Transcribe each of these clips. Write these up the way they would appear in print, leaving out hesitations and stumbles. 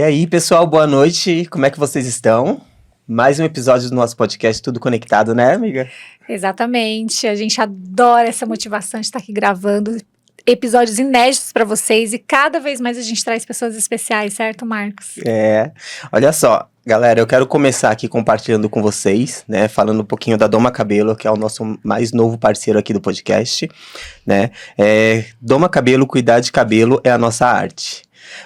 E aí, pessoal, boa noite. Como é que vocês estão? Mais um episódio do nosso podcast Tudo Conectado, né, amiga? Exatamente. A gente adora essa motivação de estar aqui gravando episódios inéditos para vocês e cada vez mais a gente traz pessoas especiais, certo, Marcos? Olha só, galera, eu quero começar aqui compartilhando com vocês, né, falando um pouquinho da Doma Cabelo, que é o nosso mais novo parceiro aqui do podcast, né? Doma Cabelo, cuidar de cabelo é a nossa arte.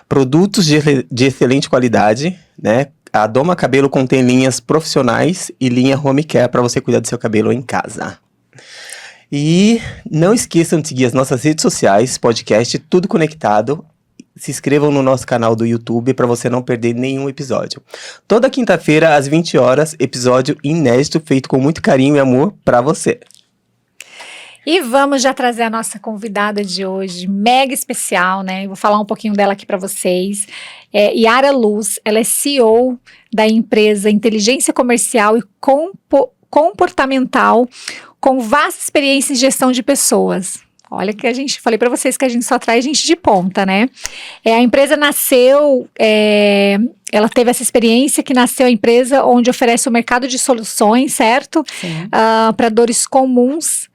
Produtos de excelente qualidade, né? A Doma Cabelo contém linhas profissionais e linha home care para você cuidar do seu cabelo em casa. E não esqueçam de seguir as nossas redes sociais, podcast Tudo Conectado. Se inscrevam no nosso canal do YouTube para você não perder nenhum episódio. Toda quinta-feira, às 20 horas, episódio inédito feito com muito carinho e amor para você. E vamos já trazer a nossa convidada de hoje, mega especial, né? Vou falar um pouquinho dela aqui para vocês. Yara Luz, ela é CEO da empresa Inteligência Comercial e Comportamental, com vasta experiência em gestão de pessoas. Olha que falei para vocês que a gente só traz gente de ponta, né? A empresa nasceu, ela teve essa experiência que nasceu a empresa onde oferece o mercado de soluções, certo? Para dores comuns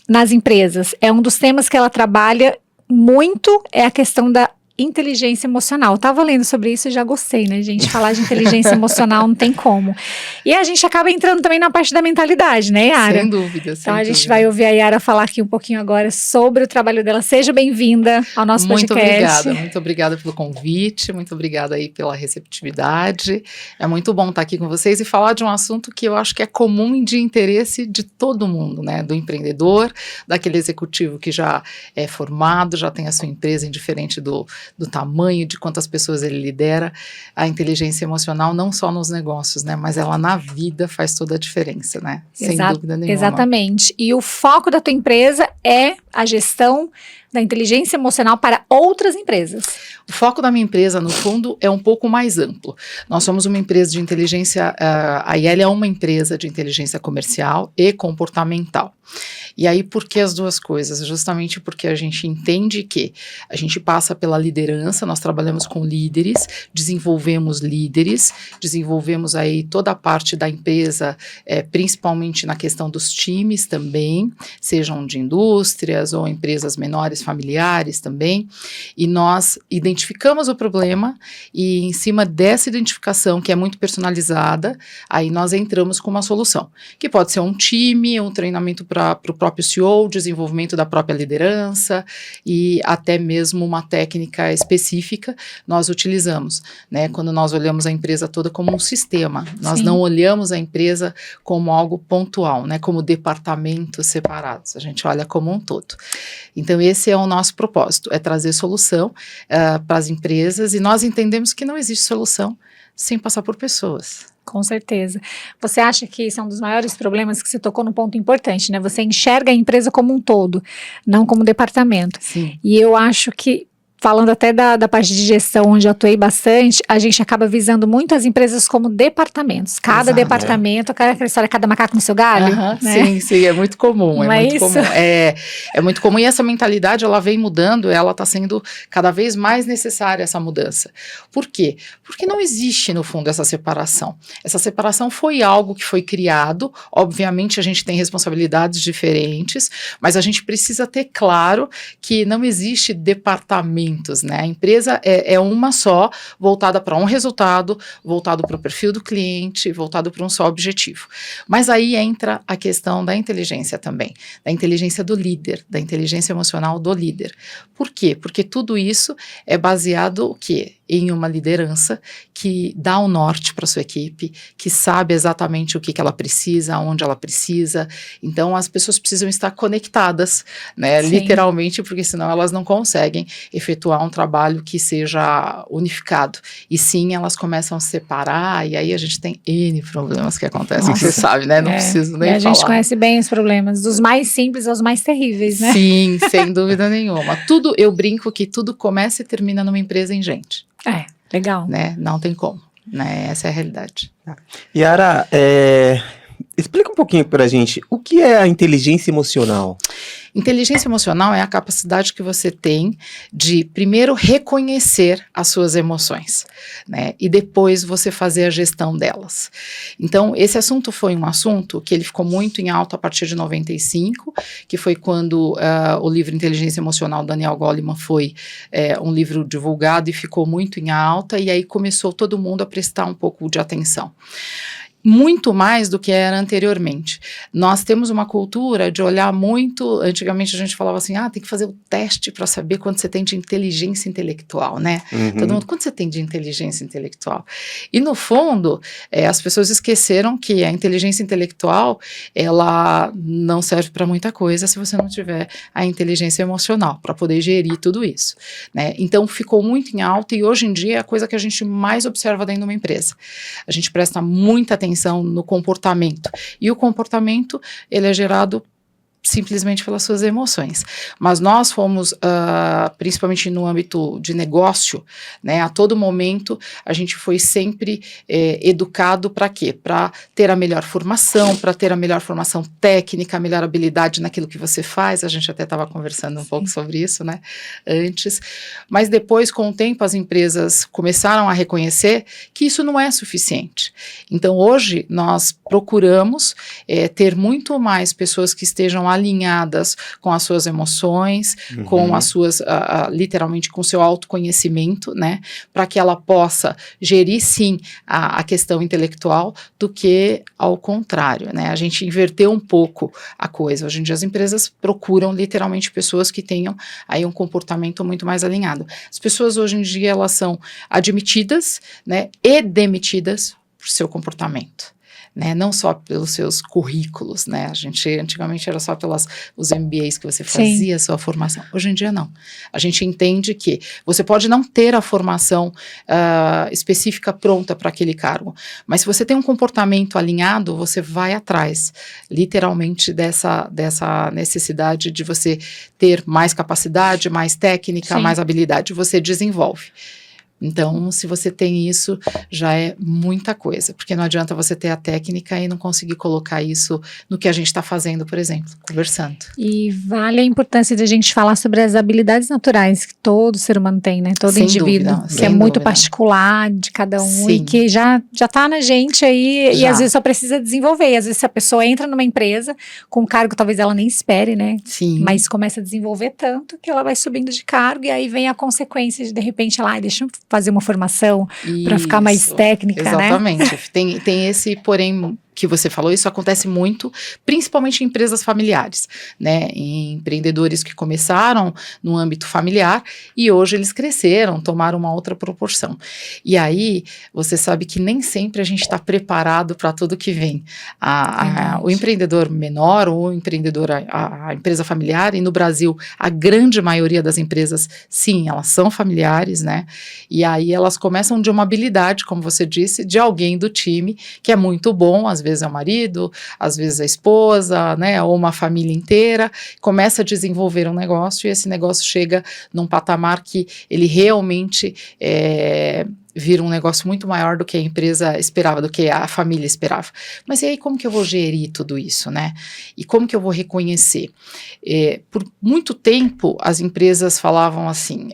nas empresas. Um dos temas que ela trabalha muito é a questão da inteligência emocional. Tava lendo sobre isso e já gostei, né, gente? Falar de inteligência emocional não tem como. E a gente acaba entrando também na parte da mentalidade, né, Yara? Sem dúvida, Então a gente vai ouvir a Yara falar aqui um pouquinho agora sobre o trabalho dela. Seja bem-vinda ao nosso podcast. Muito obrigada pelo convite, muito obrigada aí pela receptividade. É muito bom estar aqui com vocês e falar de um assunto que eu acho que é comum e de interesse de todo mundo, né? Do empreendedor, daquele executivo que já é formado, já tem a sua empresa, indiferente do tamanho, de quantas pessoas ele lidera. A inteligência emocional não só nos negócios, né, mas ela na vida faz toda a diferença, né, sem dúvida nenhuma. Exatamente, e o foco da tua empresa é a gestão da inteligência emocional para outras empresas. O foco da minha empresa, no fundo, é um pouco mais amplo. Nós somos uma empresa de inteligência, a IEL é uma empresa de inteligência comercial e comportamental. E aí, por que as duas coisas? Justamente porque a gente entende que a gente passa pela liderança, nós trabalhamos com líderes, desenvolvemos aí toda a parte da empresa, principalmente na questão dos times também, sejam de indústrias ou empresas menores, familiares também, e nós identificamos o problema e em cima dessa identificação, que é muito personalizada, aí nós entramos com uma solução, que pode ser um time, um treinamento para o próprio CEO, desenvolvimento da própria liderança e até mesmo uma técnica específica nós utilizamos, né? Quando nós olhamos a empresa toda como um sistema, nós Sim. não olhamos a empresa como algo pontual, né? Como departamentos separados, a gente olha como um todo. Então esse é o nosso propósito, é trazer solução para as empresas e nós entendemos que não existe solução sem passar por pessoas. Com certeza. Você acha que esse é um dos maiores problemas que você tocou num ponto importante, né? Você enxerga a empresa como um todo, não como departamento. Sim. E eu acho que, falando até da parte de gestão, onde eu atuei bastante, a gente acaba visando muito as empresas como departamentos. Cada Exato, departamento, aquela história, cada macaco no seu galho. Né? Sim, é muito comum. Não é é muito isso? comum. É muito comum e essa mentalidade, ela vem mudando, ela está sendo cada vez mais necessária, essa mudança. Por quê? Porque não existe, no fundo, essa separação. Essa separação foi algo que foi criado, obviamente a gente tem responsabilidades diferentes, mas a gente precisa ter claro que não existe departamento. Né? A empresa é uma só, voltada para um resultado, voltado para o perfil do cliente, voltado para um só objetivo. Mas aí entra a questão da inteligência também, da inteligência do líder, da inteligência emocional do líder. Por quê? Porque tudo isso é baseado o quê? Em uma liderança que dá o norte para sua equipe, que sabe exatamente o que ela precisa, onde ela precisa. Então, as pessoas precisam estar conectadas, né? Literalmente, porque senão elas não conseguem efetuar um trabalho que seja unificado. E sim, elas começam a se separar, e aí a gente tem N problemas que acontecem, que você sabe, né? Não preciso nem falar. A gente conhece bem os problemas, dos mais simples aos mais terríveis, né? Sim, sem dúvida nenhuma. Eu brinco que tudo começa e termina numa empresa em gente. Legal. Né? Não tem como, né? Essa é a realidade. Yara, Explica um pouquinho pra gente, o que é a inteligência emocional? Inteligência emocional é a capacidade que você tem de, primeiro, reconhecer as suas emoções, né? E depois você fazer a gestão delas. Então, esse assunto foi um assunto que ele ficou muito em alta a partir de 95, que foi quando o livro Inteligência Emocional, Daniel Goleman, foi um livro divulgado e ficou muito em alta, e aí começou todo mundo a prestar um pouco de atenção. Muito mais do que era anteriormente. Nós temos uma cultura de olhar muito, antigamente a gente falava assim, tem que fazer o teste para saber quanto você tem de inteligência intelectual, né? Todo mundo, quanto você tem de inteligência intelectual? E no fundo, as pessoas esqueceram que a inteligência intelectual, ela não serve para muita coisa se você não tiver a inteligência emocional, para poder gerir tudo isso, né? Então ficou muito em alta e hoje em dia é a coisa que a gente mais observa dentro de uma empresa. A gente presta muita atenção no comportamento. E o comportamento, ele é gerado simplesmente pelas suas emoções. Mas nós fomos, principalmente no âmbito de negócio, né, a todo momento a gente foi sempre educado para quê? Para ter a melhor formação, para ter a melhor formação técnica, a melhor habilidade naquilo que você faz. A gente até estava conversando um pouco sobre isso, né, antes. Mas depois, com o tempo, as empresas começaram a reconhecer que isso não é suficiente. Então, hoje, nós procuramos ter muito mais pessoas que estejam alinhadas com as suas emoções, com as suas, literalmente, com o seu autoconhecimento, né, para que ela possa gerir, sim, a questão intelectual, do que ao contrário, né, a gente inverteu um pouco a coisa. Hoje em dia as empresas procuram, literalmente, pessoas que tenham aí um comportamento muito mais alinhado. As pessoas hoje em dia, elas são admitidas, né, e demitidas por seu comportamento. Né, não só pelos seus currículos, né, a gente antigamente era só pelos MBAs que você fazia, a sua formação. Hoje em dia não. A gente entende que você pode não ter a formação específica pronta para aquele cargo, mas se você tem um comportamento alinhado, você vai atrás, literalmente, dessa necessidade de você ter mais capacidade, mais técnica, mais habilidade, você desenvolve. Então, se você tem isso, já é muita coisa, porque não adianta você ter a técnica e não conseguir colocar isso no que a gente está fazendo, por exemplo, conversando. E vale a importância de a gente falar sobre as habilidades naturais que todo ser humano tem, né? Todo indivíduo, que é muito particular de cada um. Sim. E que já tá na gente aí, e às vezes só precisa desenvolver. E às vezes, se a pessoa entra numa empresa com um cargo, talvez ela nem espere, né? Sim. Mas começa a desenvolver tanto que ela vai subindo de cargo, e aí vem a consequência de repente, deixa eu fazer uma formação para ficar mais técnica, exatamente. né? Tem esse porém que você falou, isso acontece muito, principalmente em empresas familiares, né, em empreendedores que começaram no âmbito familiar e hoje eles cresceram, tomaram uma outra proporção. E aí, você sabe que nem sempre a gente está preparado para tudo que vem. O empreendedor menor, ou o empreendedor, a empresa familiar, e no Brasil, a grande maioria das empresas, sim, elas são familiares, né, e aí elas começam de uma habilidade, como você disse, de alguém do time, que é muito bom, às vezes é o marido, às vezes a esposa, né, ou uma família inteira, começa a desenvolver um negócio e esse negócio chega num patamar que ele realmente vira um negócio muito maior do que a empresa esperava, do que a família esperava. Mas e aí como que eu vou gerir tudo isso, né? E como que eu vou reconhecer? Por muito tempo as empresas falavam assim,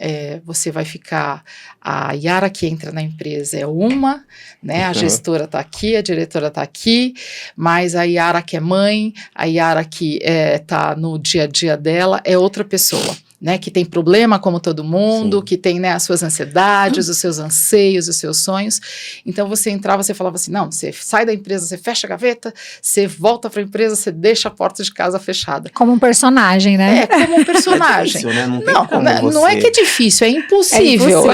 você vai ficar, a Yara que entra na empresa é uma, né? A gestora está aqui, a diretora está aqui, mas a Yara que é mãe, a Yara que está no dia a dia dela é outra pessoa. Né, que tem problema como todo mundo, que tem, né, as suas ansiedades, os seus anseios, os seus sonhos. Então você entrava, você falava assim, não, você sai da empresa, você fecha a gaveta, você volta para a empresa, você deixa a porta de casa fechada. Como um personagem, né? Como um personagem. É difícil, né? Não é que é difícil, é impossível.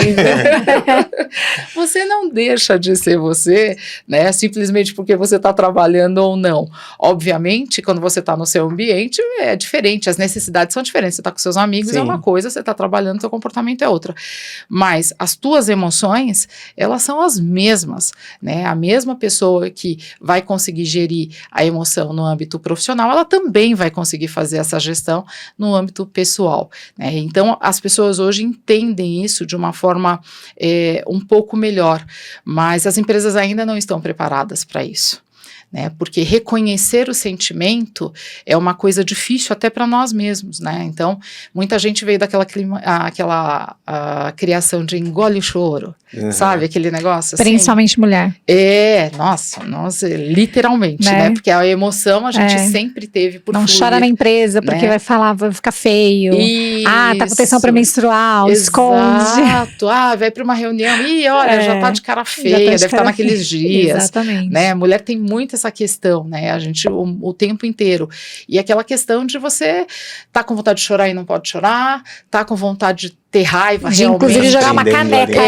Você não deixa de ser você, né, simplesmente porque você está trabalhando ou não. Obviamente, quando você está no seu ambiente, é diferente, as necessidades são diferentes. Você está com seus amigos, é uma coisa, você está trabalhando, seu comportamento é outra. Mas as tuas emoções, elas são as mesmas, né? A mesma pessoa que vai conseguir gerir a emoção no âmbito profissional, ela também vai conseguir fazer essa gestão no âmbito pessoal, né? Então, as pessoas hoje entendem isso de uma forma um pouco melhor, mas as empresas ainda não estão preparadas para isso. né? Porque reconhecer o sentimento é uma coisa difícil até para nós mesmos, né? Então, muita gente veio daquela a criação de engole o choro, sabe? Aquele negócio assim. Principalmente mulher. Nossa, literalmente, né? Porque a emoção a gente sempre teve por Não fluir, chora na empresa, porque né? vai ficar feio. Isso. Tá com tensão pré-menstrual, esconde. Exato. Vai para uma reunião, olha, já tá de cara feia, deve estar naqueles dias. Exatamente. Né? A mulher tem muito essa questão, né? A gente, o tempo inteiro. E aquela questão de você tá com vontade de chorar e não pode chorar, tá com vontade de ter raiva, realmente. Inclusive jogar uma caneca.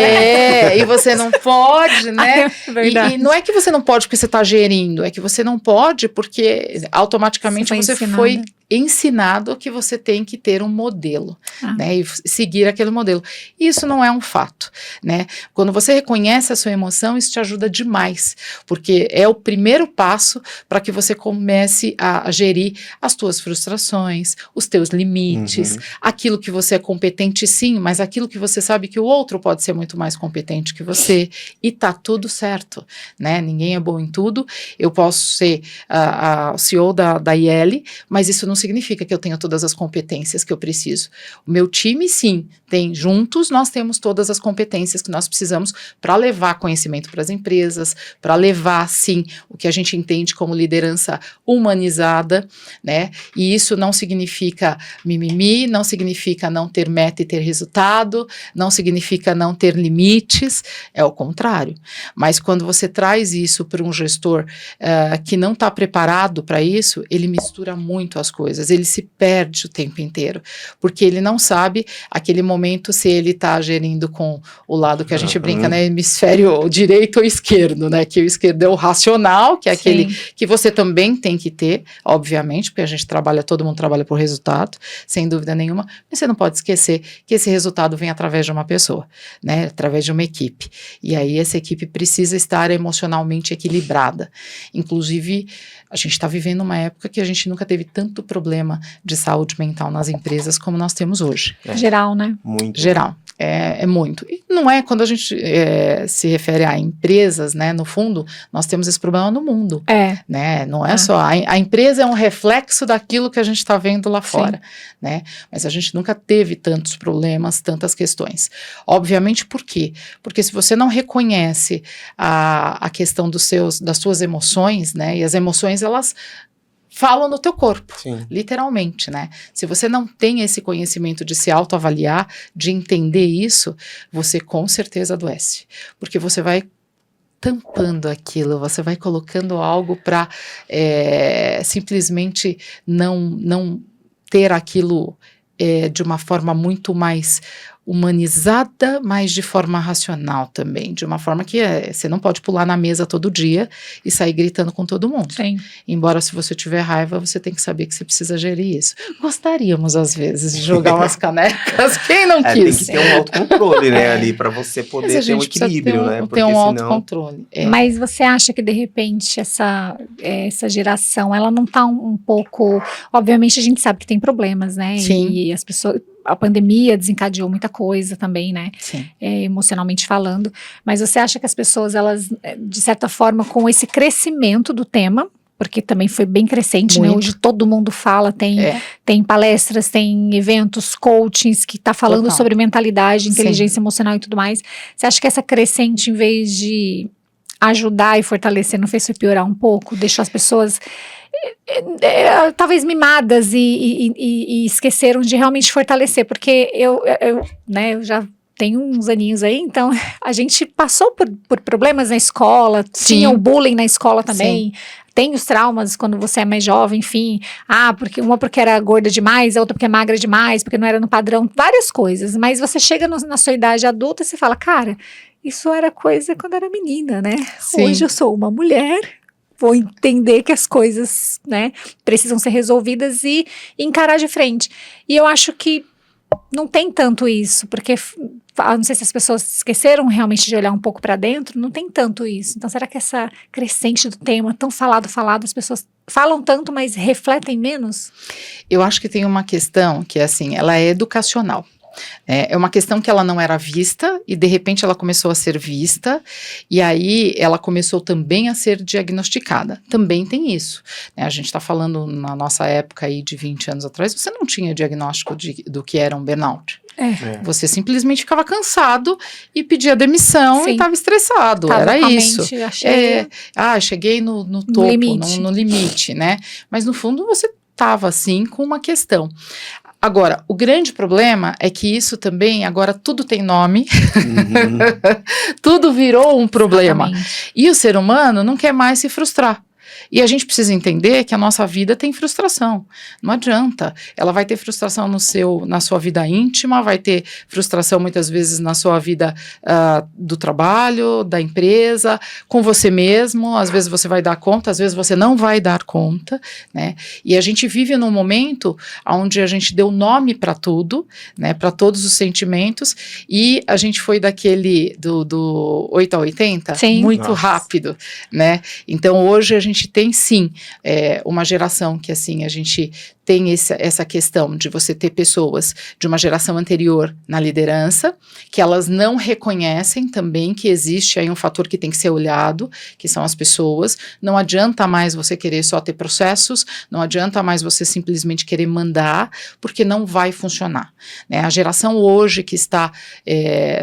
E você não pode, né? E não é que você não pode porque você tá gerindo, é que você não pode porque automaticamente você foi ensinado que você tem que ter um modelo, né, e seguir aquele modelo. Isso não é um fato, né? Quando você reconhece a sua emoção, isso te ajuda demais, porque é o primeiro passo para que você comece a gerir as tuas frustrações, os teus limites, aquilo que você é competente sim, mas aquilo que você sabe que o outro pode ser muito mais competente que você, e tá tudo certo, né? Ninguém é bom em tudo. Eu posso ser a CEO da IEL, mas isso não significa que eu tenha todas as competências que eu preciso. O meu time, sim, juntos nós temos todas as competências que nós precisamos para levar conhecimento para as empresas, para levar, sim, o que a gente entende como liderança humanizada, né? E isso não significa mimimi, não significa não ter meta e ter resultado, não significa não ter limites, é o contrário. Mas quando você traz isso para um gestor que não está preparado para isso, ele mistura muito as coisas, ele se perde o tempo inteiro, porque ele não sabe aquele momento se ele está gerindo com o lado que a gente brinca, né, hemisfério direito ou esquerdo, né, que o esquerdo é o racional, que é aquele que você também tem que ter, obviamente, porque a gente todo mundo trabalha por resultado, sem dúvida nenhuma, mas você não pode esquecer que esse resultado vem através de uma pessoa, né, através de uma equipe, e aí essa equipe precisa estar emocionalmente equilibrada. Inclusive, a gente está vivendo uma época que a gente nunca teve tanto problema de saúde mental nas empresas como nós temos hoje. Geral, né? Muito. Geral. É muito. E não é quando a gente se refere a empresas, né? No fundo, nós temos esse problema no mundo. Né? Não é só. A empresa é um reflexo daquilo que a gente está vendo lá fora. Né? Mas a gente nunca teve tantos problemas, tantas questões. Obviamente, por quê? Porque se você não reconhece a questão das suas emoções, né? E as emoções, elas falam no teu corpo, literalmente, né? Se você não tem esse conhecimento de se autoavaliar, de entender isso, você com certeza adoece, porque você vai tampando aquilo, você vai colocando algo para simplesmente não ter aquilo de uma forma muito mais humanizada, mas de forma racional também, de uma forma que você não pode pular na mesa todo dia e sair gritando com todo mundo. Embora se você tiver raiva, você tem que saber que você precisa gerir isso. Gostaríamos às vezes de jogar umas canecas, quem não quis? Tem que ter um autocontrole, né, ali, para você poder ter um equilíbrio, né? Ter um autocontrole. Mas você acha que de repente essa geração, ela não tá um pouco, obviamente a gente sabe que tem problemas, né? E as pessoas, a pandemia desencadeou muita coisa também, né? Emocionalmente falando. Mas você acha que as pessoas, elas, de certa forma, com esse crescimento do tema, porque também foi bem crescente, né? Hoje todo mundo fala, tem palestras, tem eventos, coachings, que tá falando sobre mentalidade, inteligência emocional e tudo mais. Você acha que essa crescente, em vez de ajudar e fortalecer, não fez piorar um pouco? Deixou as pessoas talvez mimadas e esqueceram de realmente fortalecer, porque eu já tenho uns aninhos aí, então a gente passou por problemas na escola, tinha o bullying na escola também, tem os traumas quando você é mais jovem, enfim, porque era gorda demais, a outra porque é magra demais, porque não era no padrão, várias coisas, mas você chega na sua idade adulta e você fala, cara, isso era coisa quando eu era menina, né? Hoje eu sou uma mulher, vou entender que as coisas, né, precisam ser resolvidas e encarar de frente. E eu acho que não tem tanto isso, porque não sei se as pessoas esqueceram realmente de olhar um pouco para dentro, não tem tanto isso. Então, será que essa crescente do tema, tão falado, as pessoas falam tanto, mas refletem menos? Eu acho que tem uma questão que, assim, ela é educacional. É uma questão que ela não era vista e de repente ela começou a ser vista e aí ela começou também a ser diagnosticada. Também tem isso, né? A gente está falando na nossa época aí de 20 anos atrás, você não tinha diagnóstico do que era um burnout. Você simplesmente ficava cansado e pedia demissão. Sim. E estava estressado, era isso. Cheguei no topo, no limite, né? Mas no fundo você estava assim com uma questão. Agora, o grande problema é que isso também, agora tudo tem nome, tudo virou um problema. Exatamente. E o ser humano não quer mais se frustrar. E a gente precisa entender que a nossa vida tem frustração. Não adianta. Ela vai ter frustração na sua vida íntima, vai ter frustração muitas vezes na sua vida do trabalho, da empresa, com você mesmo. Às vezes você vai dar conta, às vezes você não vai dar conta, né? E a gente vive num momento onde a gente deu nome para tudo, né? Para todos os sentimentos, e a gente foi daquele do 8 a 80, sim, muito rápido, né? Então hoje a gente tem sim uma geração que assim, a gente tem essa questão de você ter pessoas de uma geração anterior na liderança, que elas não reconhecem também que existe aí um fator que tem que ser olhado, que são as pessoas. Não adianta mais você querer só ter processos, não adianta mais você simplesmente querer mandar, porque não vai funcionar, né? A geração hoje que está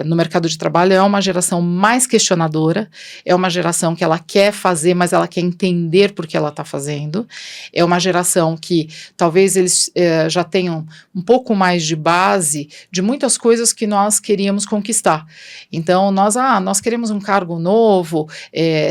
no mercado de trabalho é uma geração mais questionadora, é uma geração que ela quer fazer, mas ela quer entender por que ela está fazendo, é uma geração que talvez eles já tenham um pouco mais de base de muitas coisas que nós queríamos conquistar. Então, nós queremos um cargo novo,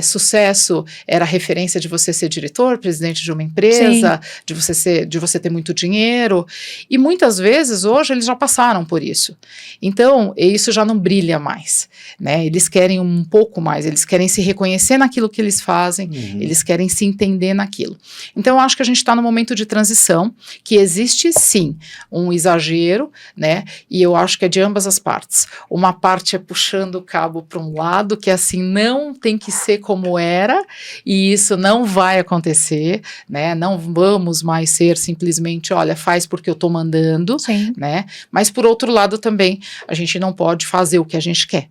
sucesso era a referência de você ser diretor, presidente de uma empresa, de você ter muito dinheiro, e muitas vezes hoje eles já passaram por isso. Então, isso já não brilha mais, né? Eles querem um pouco mais, eles querem se reconhecer naquilo que eles fazem, eles querem se entender naquilo. Então, eu acho que a gente está num momento de transição, que existe sim um exagero, né? E eu acho que é de ambas as partes. Uma parte é puxando o cabo para um lado, que assim, não tem que ser como era, e isso não vai acontecer, né? Não vamos mais ser simplesmente, olha, faz porque eu estou mandando, sim, né? Mas por outro lado também, a gente não pode fazer o que a gente quer.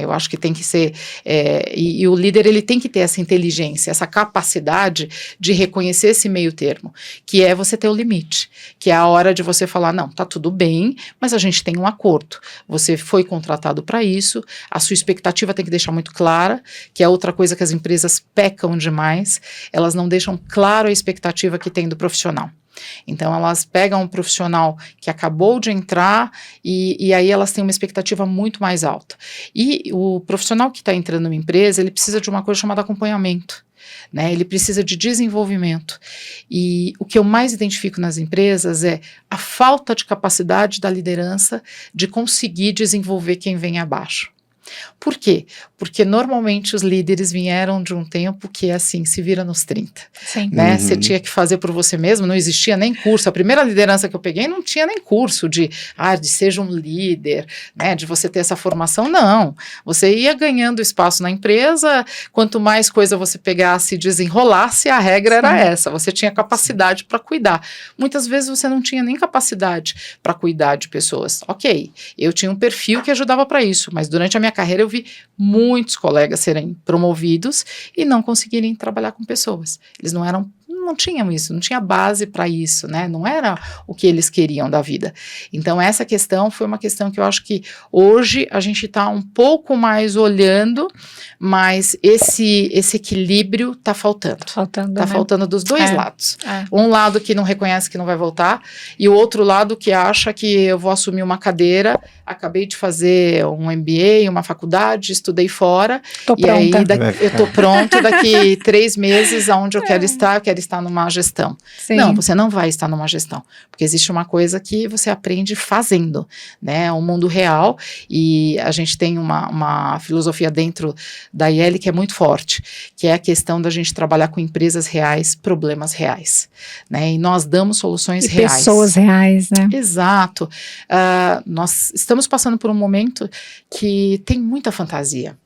Eu acho que tem que ser, e o líder ele tem que ter essa inteligência, essa capacidade de reconhecer esse meio termo, que é você ter o limite, que é a hora de você falar, não, tá tudo bem, mas a gente tem um acordo, você foi contratado para isso, a sua expectativa tem que deixar muito clara, que é outra coisa que as empresas pecam demais, elas não deixam claro a expectativa que tem do profissional. Então elas pegam um profissional que acabou de entrar e aí elas têm uma expectativa muito mais alta. E o profissional que está entrando numa empresa, ele precisa de uma coisa chamada acompanhamento, né? Ele precisa de desenvolvimento. E o que eu mais identifico nas empresas é a falta de capacidade da liderança de conseguir desenvolver quem vem abaixo. Por quê? Porque normalmente os líderes vieram de um tempo que é assim, se vira nos 30, né? Você tinha que fazer por você mesmo, não existia nem curso. A primeira liderança que eu peguei não tinha nem curso de seja um líder, né? De você ter essa formação, não. Você ia ganhando espaço na empresa, quanto mais coisa você pegasse e desenrolasse, a regra era essa, você tinha capacidade para cuidar. Muitas vezes você não tinha nem capacidade para cuidar de pessoas. Ok, eu tinha um perfil que ajudava para isso, mas durante a minha carreira eu vi muitos colegas serem promovidos e não conseguirem trabalhar com pessoas. Eles não tinham isso, não tinha base para isso, né? Não era o que eles queriam da vida. Então essa questão foi uma questão que eu acho que hoje a gente está um pouco mais olhando, mas esse equilíbrio está faltando. Está faltando dos dois lados. Um lado que não reconhece que não vai voltar e o outro lado que acha que eu vou assumir uma cadeira, acabei de fazer um MBA, uma faculdade, estudei fora, e aí eu estou pronto daqui 3 meses aonde eu quero estar numa gestão. Sim. Não, você não vai estar numa gestão, porque existe uma coisa que você aprende fazendo, né, o mundo real, e a gente tem uma filosofia dentro da IEL que é muito forte, que é a questão da gente trabalhar com empresas reais, problemas reais, né, e nós damos soluções reais. Pessoas reais, né? Exato. Nós estamos passando por um momento que tem muita fantasia.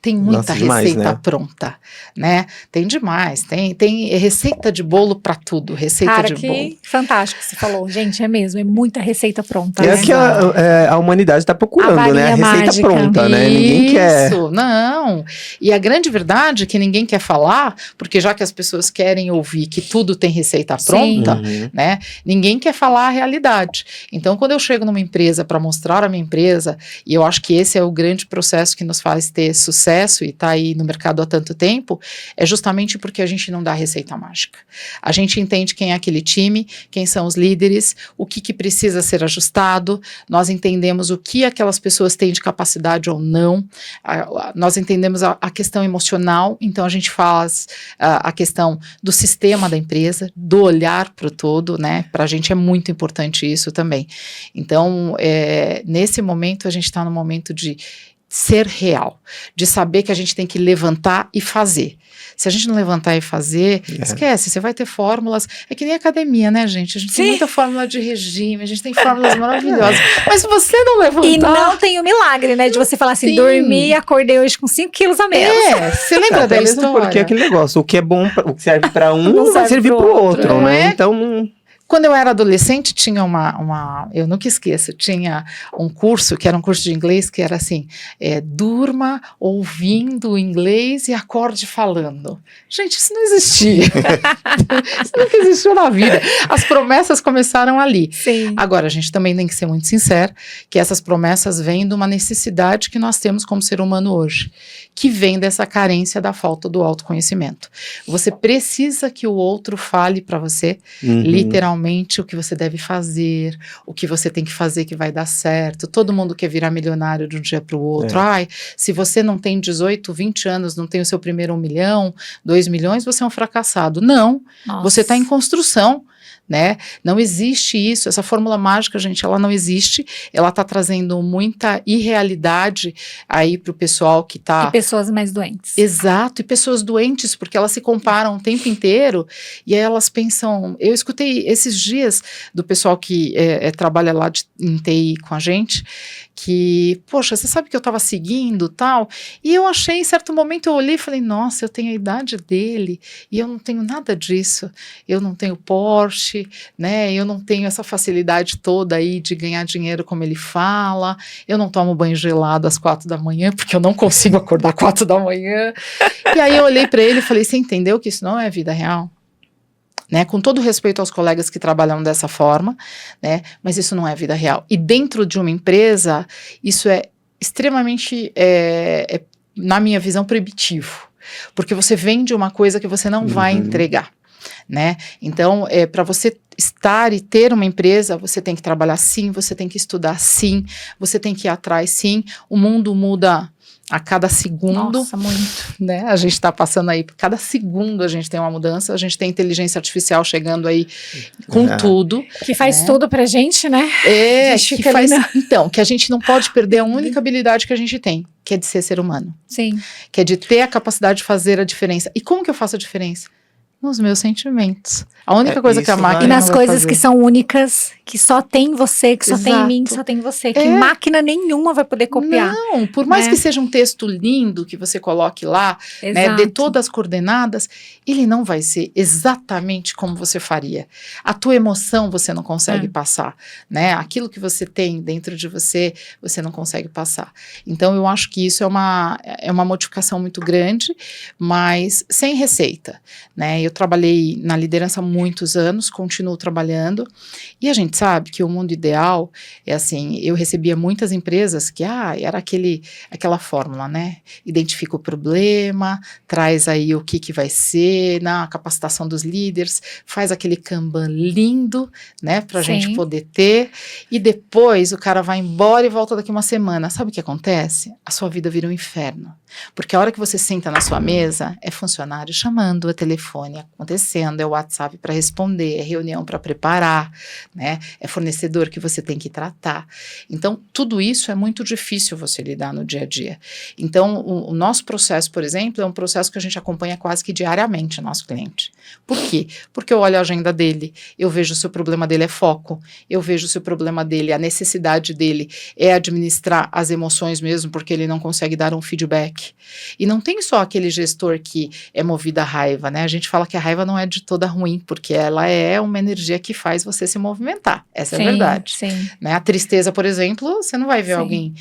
Tem muita demais, receita né? pronta, né? Tem demais, tem receita de bolo para tudo, receita Cara, de bolo. que fantástico que você falou. Gente, é mesmo, é muita receita pronta. É né? o que a humanidade está A procurando, né? A varinha receita mágica. pronta, né? Ninguém quer. Isso, não. E a grande verdade é que ninguém quer falar, porque já que as pessoas querem ouvir que tudo tem receita pronta, Uhum. né? Ninguém quer falar a realidade. Então, quando eu chego numa empresa para mostrar a minha empresa, e eu acho que esse é o grande processo que nos faz ter sucesso e tá aí no mercado há tanto tempo, é justamente porque a gente não dá receita mágica. A gente entende quem é aquele time, quem são os líderes, o que precisa ser ajustado, nós entendemos o que aquelas pessoas têm de capacidade ou não, nós entendemos a questão emocional, então a gente faz a questão do sistema da empresa, do olhar para o todo, né? Para a gente é muito importante isso também. Então, nesse momento, a gente está no momento de ser real, de saber que a gente tem que levantar e fazer. Se a gente não levantar e fazer, esquece, você vai ter fórmulas, é que nem academia, né, gente? A gente tem muita fórmula de regime, a gente tem fórmulas maravilhosas, mas se você não levantar... E não tem o milagre, né, de você falar assim, Sim. dormi e acordei hoje com 5 quilos a menos. Você lembra Até da mesmo história? porque é aquele negócio, o que é bom, o que serve para um, Não não vai serve servir pro para o outro, outro, não né? é? Então, Quando eu era adolescente, tinha eu nunca esqueço, tinha um curso, que era um curso de inglês, que era assim, durma ouvindo inglês e acorde falando. Gente, isso não existia. Isso nunca existiu na vida. As promessas começaram ali. Sim. Agora, a gente também tem que ser muito sincero, que essas promessas vêm de uma necessidade que nós temos como ser humano hoje, que vem dessa carência da falta do autoconhecimento. Você precisa que o outro fale para você, literalmente, o que você deve fazer, o que você tem que fazer que vai dar certo. Todo mundo quer virar milionário de um dia para o outro. Ai, se você não tem 18, 20 anos, não tem o seu primeiro 1 milhão, 2 milhões, você é um fracassado. Não, Nossa. você está em construção. Né? Não existe isso, essa fórmula mágica, gente, ela não existe, ela está trazendo muita irrealidade aí para o pessoal que está... E pessoas mais doentes. Exato, e pessoas doentes, porque elas se comparam o tempo inteiro, e aí elas pensam... Eu escutei esses dias do pessoal que trabalha lá em TI com a gente, que, poxa, você sabe que eu estava seguindo tal, e eu achei, em certo momento, eu olhei e falei, nossa, eu tenho a idade dele, e eu não tenho nada disso, eu não tenho Porsche, né, eu não tenho essa facilidade toda aí de ganhar dinheiro como ele fala, eu não tomo banho gelado às 4 da manhã, porque eu não consigo acordar 4 da manhã, e aí eu olhei para ele e falei, você entendeu que isso não é vida real? Né, com todo respeito aos colegas que trabalham dessa forma, né, mas isso não é vida real. E dentro de uma empresa, isso é extremamente, na minha visão, proibitivo. Porque você vende uma coisa que você não vai entregar. Né? Então, para você estar e ter uma empresa, você tem que trabalhar sim, você tem que estudar sim, você tem que ir atrás sim. O mundo muda a cada segundo. Nossa, muito. Né? A gente está passando aí, cada segundo a gente tem uma mudança, a gente tem inteligência artificial chegando aí com tudo. Que faz né? tudo pra gente, né? Que faz, então, que a gente não pode perder a única habilidade que a gente tem, que é de ser ser humano. Sim. Que é de ter a capacidade de fazer a diferença. E como que eu faço a diferença? Nos meus sentimentos. A única coisa que a máquina E nas não vai coisas fazer. que são únicas, que só tem você, que só tem em mim, que só tem você, que máquina nenhuma vai poder copiar. Não, por mais que seja um texto lindo que você coloque lá, né, dê todas as coordenadas, ele não vai ser exatamente como você faria. A tua emoção você não consegue passar, né? Aquilo que você tem dentro de você, você não consegue passar. Então eu acho que isso é uma modificação muito grande, mas sem receita, né? Eu trabalhei na liderança há muitos anos, continuo trabalhando, e a gente sabe que o mundo ideal é assim, eu recebia muitas empresas que, era aquela fórmula, né? Identifica o problema, traz aí o que vai ser, a capacitação dos líderes, faz aquele Kanban lindo, né? Pra gente poder ter, e depois o cara vai embora e volta daqui uma semana. Sabe o que acontece? A sua vida vira um inferno. Porque a hora que você senta na sua mesa, é funcionário chamando, é telefone acontecendo, é WhatsApp para responder, é reunião para preparar, né? É fornecedor que você tem que tratar. Então, tudo isso é muito difícil você lidar no dia a dia. Então, o nosso processo, por exemplo, é um processo que a gente acompanha quase que diariamente o nosso cliente. Por quê? Porque eu olho a agenda dele, eu vejo se o problema dele é foco, eu vejo se o problema dele, a necessidade dele é administrar as emoções mesmo, porque ele não consegue dar um feedback. feedback. E não tem só aquele gestor que é movido à raiva, né? A gente fala que a raiva não é de toda ruim, porque ela é uma energia que faz você se movimentar. Essa é a verdade. Sim. Né? A tristeza, por exemplo, você não vai ver alguém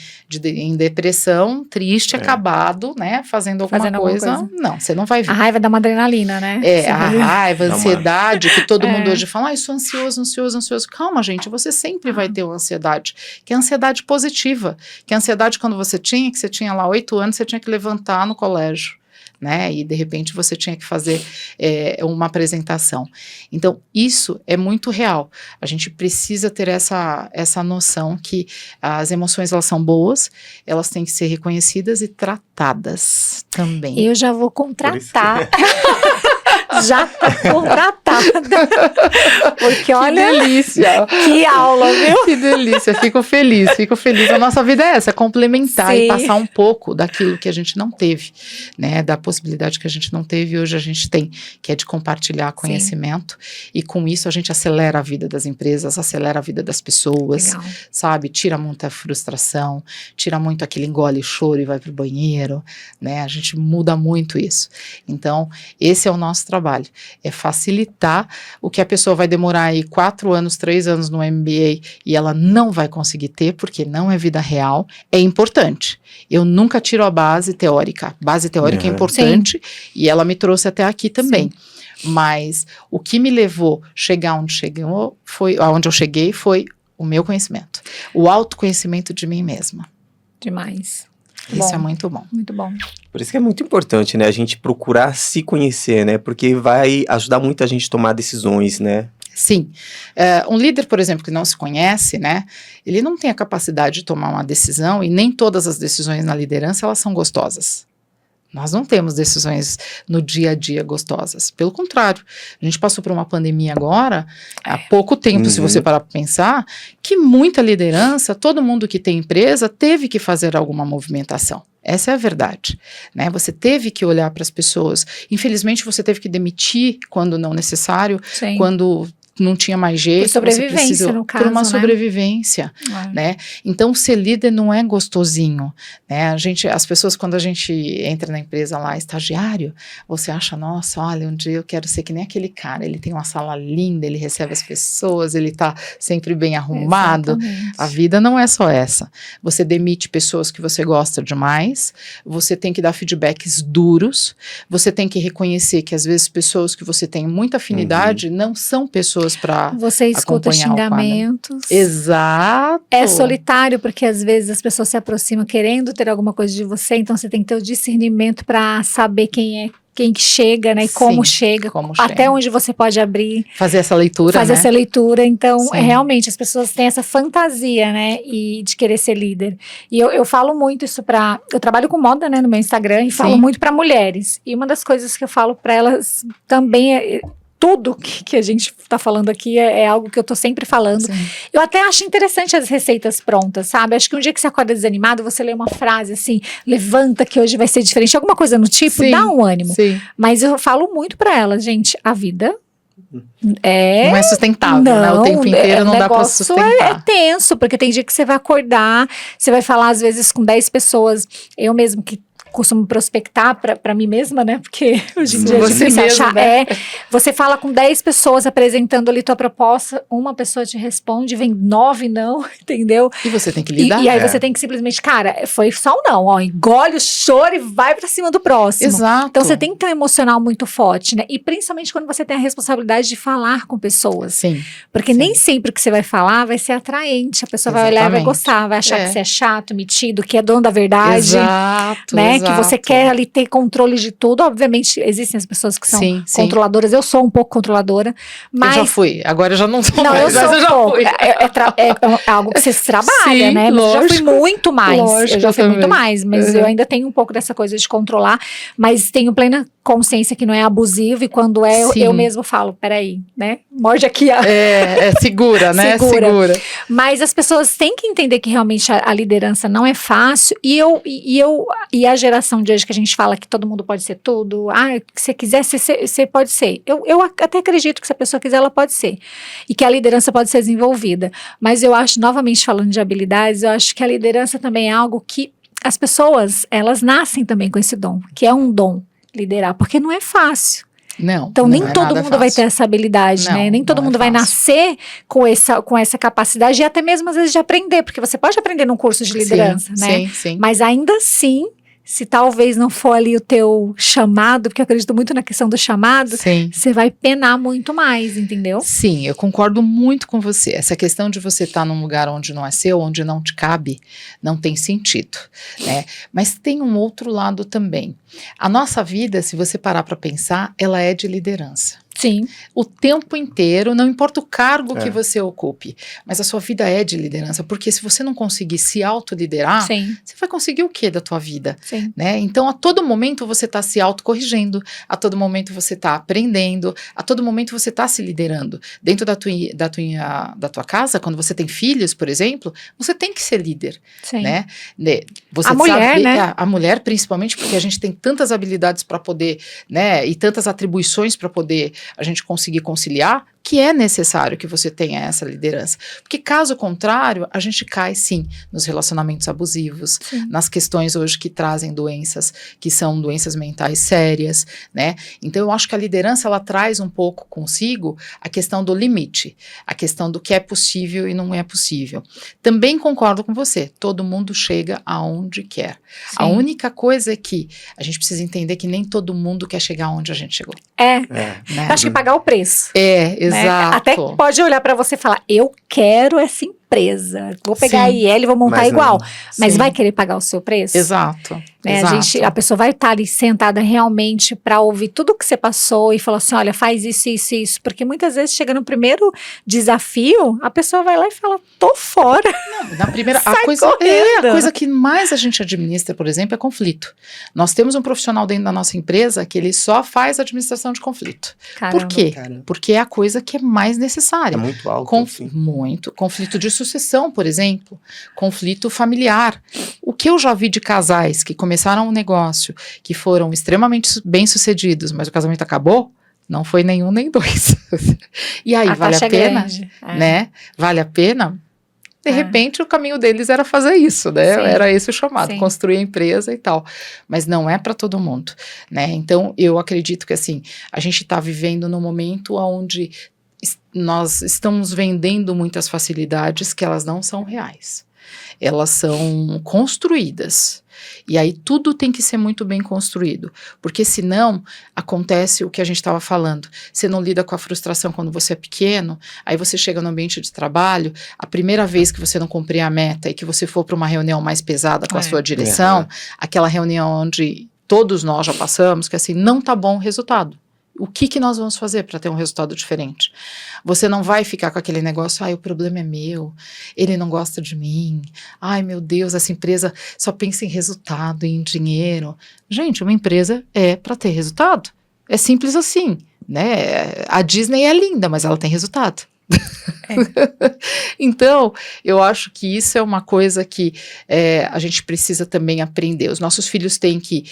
em depressão, triste, acabado, né? Fazendo alguma coisa. Não, você não vai ver. A raiva dá uma adrenalina, né? A raiva, a Dá ansiedade, que todo mundo hoje fala, eu sou ansioso. Calma, gente, você sempre vai ter uma ansiedade, que é a ansiedade positiva, que a ansiedade quando você tinha lá 8 anos, você tinha que levantar no colégio, né, e de repente você tinha que fazer uma apresentação. Então, isso é muito real. A gente precisa ter essa noção que as emoções, elas são boas, elas têm que ser reconhecidas e tratadas também. Eu já vou contratar. Já tá contratada. Porque olha, que delícia. Que aula, viu? Que delícia, fico feliz. A nossa vida é essa, complementar e passar um pouco daquilo que a gente não teve, né, da possibilidade que a gente não teve e hoje a gente tem, que é de compartilhar conhecimento. E com isso a gente acelera a vida das empresas, acelera a vida das pessoas. Legal. Sabe, tira muita frustração, tira muito aquele engole choro e vai pro banheiro, né, a gente muda muito isso. Então, esse é o nosso trabalho, é facilitar o que a pessoa vai demorar aí 4 anos, 3 anos no MBA e ela não vai conseguir ter, porque não é vida real, é importante. Eu nunca tiro a base teórica é importante. Sim. E ela me trouxe até aqui também. Sim. Mas o que me levou a chegar aonde eu cheguei foi o meu conhecimento, o autoconhecimento de mim mesma. Demais. Isso é muito bom. Muito bom. Por isso que é muito importante, né, a gente procurar se conhecer, né, porque vai ajudar muito a gente a tomar decisões, né. Sim. Um líder, por exemplo, que não se conhece, né, ele não tem a capacidade de tomar uma decisão e nem todas as decisões na liderança, elas são gostosas. Nós não temos decisões no dia a dia gostosas. Pelo contrário, a gente passou por uma pandemia agora, há pouco tempo, se você parar para pensar, que muita liderança, todo mundo que tem empresa, teve que fazer alguma movimentação. Essa é a verdade, né? Você teve que olhar para as pessoas. Infelizmente, você teve que demitir quando não necessário, Sim. Quando não tinha mais jeito. Por sobrevivência, no caso, por uma né? sobrevivência, né? Então, ser líder não é gostosinho, né? As pessoas, quando a gente entra na empresa lá, estagiário, você acha, nossa, olha, um dia eu quero ser que nem aquele cara, ele tem uma sala linda, ele recebe as pessoas, ele tá sempre bem arrumado. Exatamente. A vida não é só essa. Você demite pessoas que você gosta demais, você tem que dar feedbacks duros, você tem que reconhecer que às vezes pessoas que você tem muita afinidade não são pessoas para você escuta xingamentos. Exato. É solitário, porque às vezes as pessoas se aproximam querendo ter alguma coisa de você, então você tem que ter o discernimento para saber quem que chega, né, e como chega, até onde você pode abrir. Fazer essa leitura, Fazer essa leitura, então, realmente, as pessoas têm essa fantasia, né, e de querer ser líder. E eu falo muito isso eu trabalho com moda, né, no meu Instagram, e falo muito para mulheres. E uma das coisas que eu falo para elas também tudo que a gente tá falando aqui é algo que eu tô sempre falando. Sim. Eu até acho interessante as receitas prontas, sabe? Acho que um dia que você acorda desanimado, você lê uma frase assim, levanta que hoje vai ser diferente, alguma coisa no tipo, dá um ânimo. Sim. Mas eu falo muito pra elas, gente, a vida não é sustentável, né? O tempo inteiro não dá pra sustentar. É tenso, porque tem dia que você vai acordar, você vai falar às vezes com 10 pessoas, eu mesmo que costumo prospectar para mim mesma, né? Porque hoje em dia é difícil achar. Né? Você fala com 10 pessoas apresentando ali tua proposta, uma pessoa te responde, vem 9 não, entendeu? E você tem que lidar. E aí você tem que simplesmente, cara, foi só um não, ó, engole o choro e vai pra cima do próximo. Exato. Então você tem que ter um emocional muito forte, né? E principalmente quando você tem a responsabilidade de falar com pessoas. Sim. Porque nem sempre o que você vai falar vai ser atraente. A pessoa vai olhar e vai gostar, vai achar que você é chato, metido, que é dono da verdade. Exato. Né? Que você quer ali ter controle de tudo. Obviamente, existem as pessoas que são controladoras. Eu sou um pouco controladora. Mas... Eu já fui. Agora eu já não sou mais. Eu sou um pouco. É algo que você se trabalha, né? Mas eu já fui muito mais. Eu já fui muito mais. Mas eu ainda tenho um pouco dessa coisa de controlar. Mas tenho plena consciência que não é abusivo. E quando eu mesmo falo, peraí, né? Morde aqui. Segura, né? Segura. Mas as pessoas têm que entender que realmente a liderança não é fácil. E a geração de hoje que a gente fala que todo mundo pode ser tudo, que você quiser você pode ser. Eu até acredito que se a pessoa quiser, ela pode ser. E que a liderança pode ser desenvolvida. Mas eu acho, novamente falando de habilidades, eu acho que a liderança também é algo que as pessoas, elas nascem também com esse dom, que é um dom, liderar, porque não é fácil. Não. Então, não nem é todo nada mundo vai ter fácil. essa habilidade, Não, né? Nem todo não é mundo vai fácil. nascer com essa capacidade e até mesmo, às vezes, de aprender, porque você pode aprender num curso de liderança, né? Sim, sim. Mas ainda assim, se talvez não for ali o teu chamado, porque eu acredito muito na questão do chamado, Sim. você vai penar muito mais, entendeu? Sim, eu concordo muito com você. Essa questão de você estar num lugar onde não é seu, onde não te cabe, não tem sentido, né? Mas tem um outro lado também. A nossa vida, se você parar para pensar, ela é de liderança. Sim. O tempo inteiro, não importa o cargo que É. você ocupe, mas a sua vida é de liderança, porque se você não conseguir se autoliderar, Sim, você vai conseguir o que da tua vida? sim. Né? Então, a todo momento você está se autocorrigindo, a todo momento você está aprendendo, a todo momento você está se liderando. Dentro da tua casa, quando você tem filhos, por exemplo, você tem que ser líder. Sim. Né? Você A mulher, né? A mulher, principalmente, porque a gente tem tantas habilidades para poder, né, e tantas atribuições para poder a gente conseguir conciliar, que é necessário que você tenha essa liderança. Porque caso contrário, a gente cai sim nos relacionamentos abusivos, Sim. nas questões hoje que trazem doenças, que são doenças mentais sérias, né? Então eu acho que a liderança ela traz um pouco consigo a questão do limite, a questão do que é possível e não é possível. Também concordo com você, todo mundo chega aonde quer. A Sim. única coisa é que a gente precisa entender que nem todo mundo quer chegar onde a gente chegou. É, Né? eu acho que pagar o preço. É, Né? exato. Até pode olhar para você e falar, eu quero essa empresa, vou pegar a Sim. IL e vou montar Mas igual, não. mas Sim. vai querer pagar o seu preço? Exato. Né? Exato. A pessoa vai estar ali sentada realmente para ouvir tudo que você passou e falar assim, olha, faz isso, isso, isso, porque muitas vezes chega no primeiro desafio, a pessoa vai lá e fala, tô fora. Na primeira, Sai a correndo. coisa que mais a gente administra, por exemplo, é conflito. Nós temos um profissional dentro da nossa empresa que ele só faz administração de conflito. Caramba. Por quê? Cara, Porque é a coisa que é mais necessária. é muito alto. assim. Muito. Conflito de sucessão, por exemplo. Conflito familiar. O que eu já vi de casais que começaram um negócio, que foram extremamente bem-sucedidos, mas o casamento acabou, não foi nenhum nem dois. E aí, A vale taxa a pena? grande. É. Né? Vale a pena? De É. repente, o caminho deles era fazer isso, né? Sim. Era esse o chamado, Sim. construir a empresa e tal. Mas não é para todo mundo, né? Então, eu acredito que, assim, a gente está vivendo num momento onde nós estamos vendendo muitas facilidades que elas não são reais. Elas são construídas. E aí tudo tem que ser muito bem construído, porque senão acontece o que a gente estava falando. Você não lida com a frustração quando você é pequeno, aí você chega no ambiente de trabalho, a primeira vez que você não cumprir a meta e que você for para uma reunião mais pesada com a sua direção, aquela reunião onde todos nós já passamos, que assim, não tá bom o resultado. O que nós vamos fazer para ter um resultado diferente? Você não vai ficar com aquele negócio, o problema é meu, ele não gosta de mim, ai meu Deus, essa empresa só pensa em resultado e em dinheiro. Gente, uma empresa é para ter resultado. É simples assim, né? A Disney é linda, mas ela tem resultado. Então, eu acho que isso é uma coisa que a gente precisa também aprender. Os nossos filhos têm que,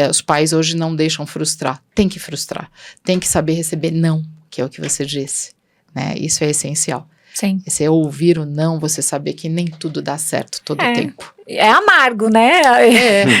os pais hoje não deixam frustrar, tem que frustrar, tem que saber receber não, que é o que você disse, né? Isso é essencial. Sim. Você ouvir o não, você saber que nem tudo dá certo todo o tempo. É amargo, né?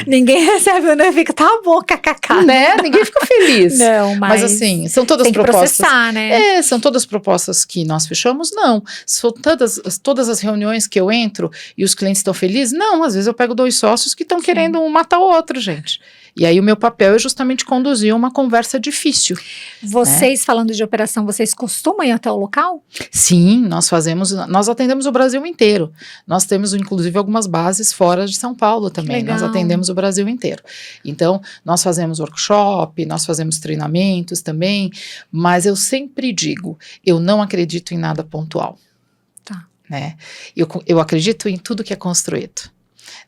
Ninguém recebe o não e fica, tá bom, kkk. Né? Ninguém fica feliz. Não, mas assim, são todas tem que propostas. processar, né? São todas propostas que nós fechamos? Não. São todas as reuniões que eu entro e os clientes estão felizes? Não, às vezes eu pego 2 sócios que estão querendo um matar o outro, gente. E aí o meu papel é justamente conduzir uma conversa difícil. Vocês, falando de operação, vocês costumam ir até o local? Sim, nós atendemos o Brasil inteiro. Nós temos, inclusive, algumas bases fora de São Paulo também. Nós atendemos o Brasil inteiro. Então, nós fazemos workshop, nós fazemos treinamentos também, mas eu sempre digo, eu não acredito em nada pontual. Tá. Né? Eu acredito em tudo que é construído.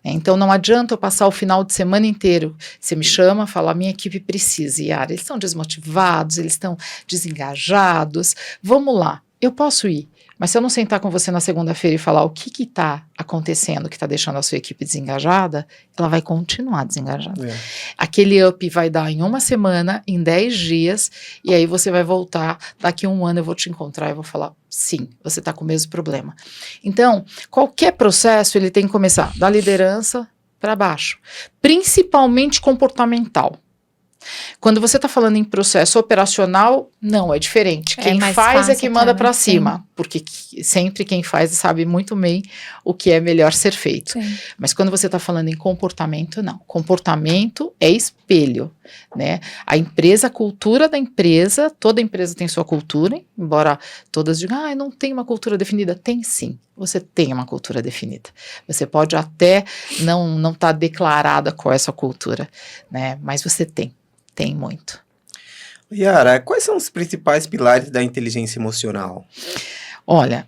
Então não adianta eu passar o final de semana inteiro, você me chama, fala, minha equipe precisa, Yara, eles estão desmotivados, eles estão desengajados, vamos lá, eu posso ir, mas se eu não sentar com você na segunda-feira e falar o que está acontecendo, que está deixando a sua equipe desengajada, ela vai continuar desengajada. Aquele up vai dar em 1 semana, em 10 dias, e aí você vai voltar, daqui a 1 ano eu vou te encontrar e vou falar, sim, você está com o mesmo problema. Então, qualquer processo, ele tem que começar da liderança para baixo, principalmente comportamental. Quando você está falando em processo operacional, não, é diferente. Quem faz é que manda para cima, porque sempre quem faz sabe muito bem o que é melhor ser feito. Sim. Mas quando você está falando em comportamento, não. Comportamento é espelho, né? A empresa, a cultura da empresa, toda empresa tem sua cultura, embora todas digam, não tem uma cultura definida. Tem sim, você tem uma cultura definida. Você pode até não estar declarada qual é a sua cultura, né? Mas você tem muito. Yara, quais são os principais pilares da inteligência emocional? Olha,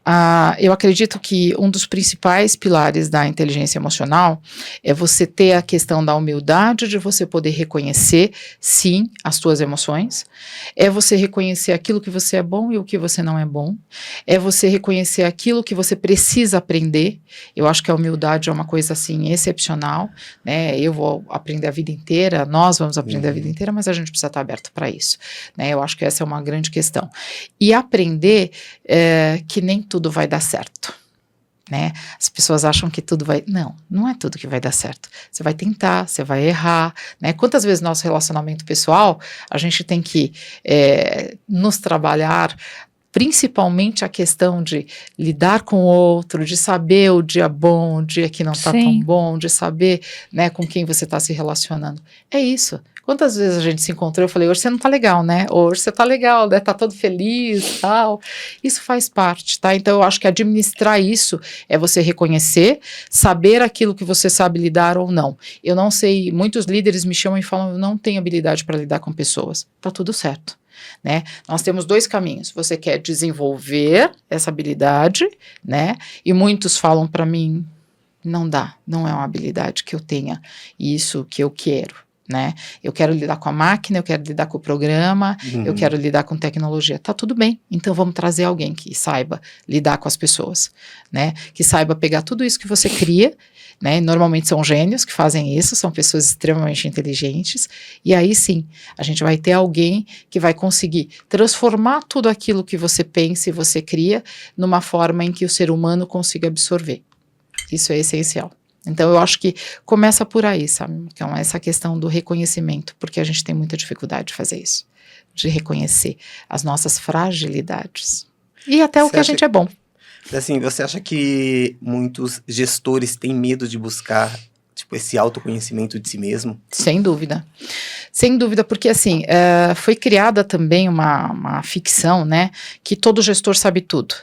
eu acredito que um dos principais pilares da inteligência emocional é você ter a questão da humildade de você poder reconhecer, sim, as suas emoções, é você reconhecer aquilo que você é bom e o que você não é bom, é você reconhecer aquilo que você precisa aprender. Eu acho que a humildade é uma coisa, assim, excepcional, né? Eu vou aprender a vida inteira, nós vamos aprender a vida inteira, mas a gente precisa estar aberto para isso, né? Eu acho que essa é uma grande questão. E aprender que nem tudo vai dar certo, né? As pessoas acham que tudo vai... Não é tudo que vai dar certo. Você vai tentar, você vai errar, né? Quantas vezes no nosso relacionamento pessoal a gente tem que nos trabalhar, principalmente a questão de lidar com o outro, de saber o dia bom, o dia que não está tão bom, de saber, né, com quem você está se relacionando. É isso. Quantas vezes a gente se encontrou e eu falei, hoje você não tá legal, né? Hoje você tá legal, né? Tá todo feliz e tal. Isso faz parte, tá? Então eu acho que administrar isso é você reconhecer, saber aquilo que você sabe lidar ou não. Eu não sei, muitos líderes me chamam e falam, eu não tenho habilidade para lidar com pessoas. Tá tudo certo, né? Nós temos dois caminhos. Você quer desenvolver essa habilidade, né? E muitos falam para mim, não dá, não é uma habilidade que eu tenha isso que eu quero. Né? Eu quero lidar com a máquina, eu quero lidar com o programa, eu quero lidar com tecnologia. Tá tudo bem, então vamos trazer alguém que saiba lidar com as pessoas, né? Que saiba pegar tudo isso que você cria, né? Normalmente são gênios que fazem isso, são pessoas extremamente inteligentes, e aí sim, a gente vai ter alguém que vai conseguir transformar tudo aquilo que você pensa e você cria numa forma em que o ser humano consiga absorver. Isso é essencial. Então, eu acho que começa por aí, sabe? Então, essa questão do reconhecimento, porque a gente tem muita dificuldade de fazer isso, de reconhecer as nossas fragilidades e até o que a gente é bom. Assim, você acha que muitos gestores têm medo de buscar, tipo, esse autoconhecimento de si mesmo? Sem dúvida. Sem dúvida, porque assim, foi criada também uma ficção, né? Que todo gestor sabe tudo.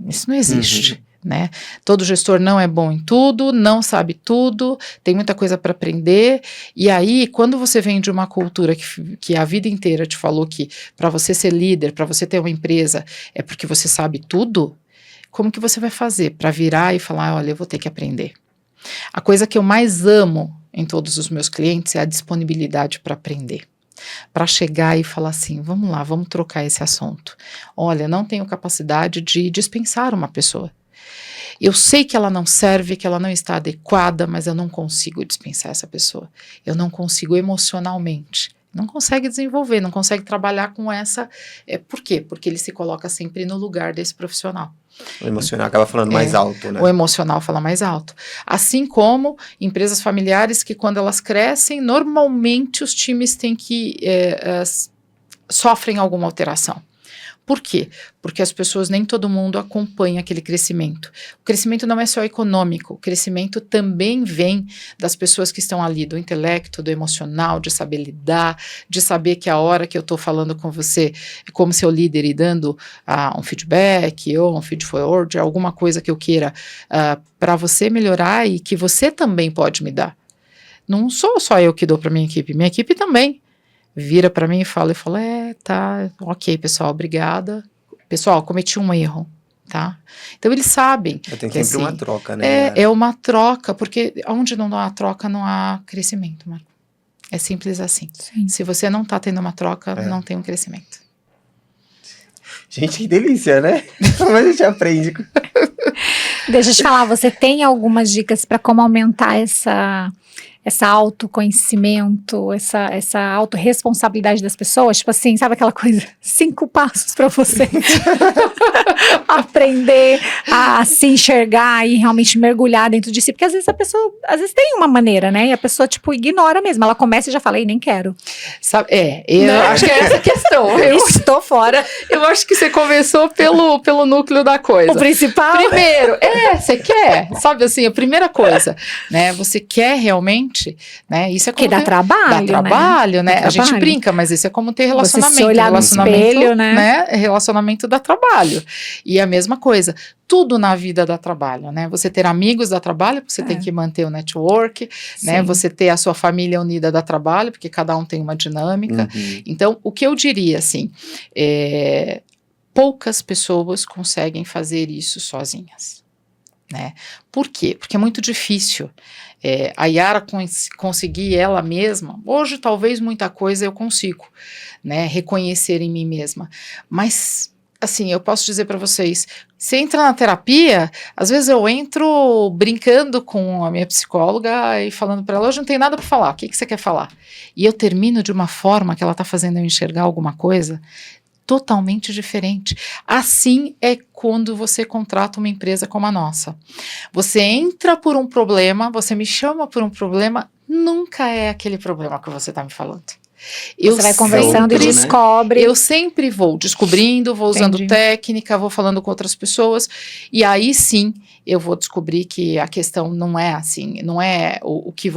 Isso não existe. Né? Todo gestor não é bom em tudo, não sabe tudo, tem muita coisa para aprender, e aí quando você vem de uma cultura que a vida inteira te falou que para você ser líder, para você ter uma empresa, é porque você sabe tudo, como que você vai fazer para virar e falar, olha, eu vou ter que aprender? A coisa que eu mais amo em todos os meus clientes é a disponibilidade para aprender. Para chegar e falar assim, vamos lá, vamos trocar esse assunto. Olha, não tenho capacidade de dispensar uma pessoa. Eu sei que ela não serve, que ela não está adequada, mas eu não consigo dispensar essa pessoa. Eu não consigo emocionalmente. Não consegue desenvolver, não consegue trabalhar com essa... Por quê? Porque ele se coloca sempre no lugar desse profissional. O emocional acaba falando mais alto, né? O emocional fala mais alto. Assim como empresas familiares que quando elas crescem, normalmente os times têm que... sofrem alguma alteração. Por quê? Porque as pessoas, nem todo mundo acompanha aquele crescimento. O crescimento não é só econômico, o crescimento também vem das pessoas que estão ali, do intelecto, do emocional, de saber lidar, de saber que a hora que eu estou falando com você, como seu líder e dando um feedback ou um feed forward, alguma coisa que eu queira para você melhorar e que você também pode me dar. Não sou só eu que dou para minha equipe também. Vira para mim e fala, tá, ok, pessoal, obrigada. Pessoal, cometi um erro, tá? Então, eles sabem. Tem sempre uma troca, né? É uma troca, porque onde não há troca, não há crescimento, Marco. É simples assim. Sim. Se você não tá tendo uma troca, não tem um crescimento. Gente, que delícia, né? Como a gente aprende. Deixa eu te falar, você tem algumas dicas para como aumentar essa essa autoconhecimento, essa autorresponsabilidade das pessoas, tipo assim, sabe aquela coisa, 5 passos para você aprender a se enxergar e realmente mergulhar dentro de si, porque às vezes a pessoa, tem uma maneira, né, e a pessoa, tipo, ignora mesmo, ela começa e já fala, nem quero. Sabe, eu acho que é essa a questão. Eu estou fora. Eu acho que você começou pelo núcleo da coisa. O principal. Primeiro, você quer, sabe assim, a primeira coisa, né, você quer realmente, né, isso é como que dá trabalho, dá trabalho, né? Dá a gente trabalho. brinca, mas isso é como ter relacionamento. Você se olhar no espelho, né? Relacionamento dá trabalho. E a mesma coisa, tudo na vida dá trabalho, né? Você ter amigos dá trabalho, porque você tem que manter o network, né? Você ter a sua família unida dá trabalho, porque cada um tem uma dinâmica. Então, o que eu diria, assim, poucas pessoas conseguem fazer isso sozinhas, né? Por quê? Porque é muito difícil. A Yara conseguir ela mesma, hoje talvez muita coisa eu consigo, né? Reconhecer em mim mesma, mas assim, eu posso dizer para vocês, você entra na terapia, às vezes eu entro brincando com a minha psicóloga e falando para ela, hoje não tem nada para falar, o que você quer falar? E eu termino de uma forma que ela está fazendo eu enxergar alguma coisa totalmente diferente. Assim é quando você contrata uma empresa como a nossa. Você entra por um problema, você me chama por um problema, nunca é aquele problema que você está me falando. Você vai conversando e descobre. Eu sempre vou descobrindo, vou usando técnica, vou falando com outras pessoas, e aí sim eu vou descobrir que a questão não é assim, não é o que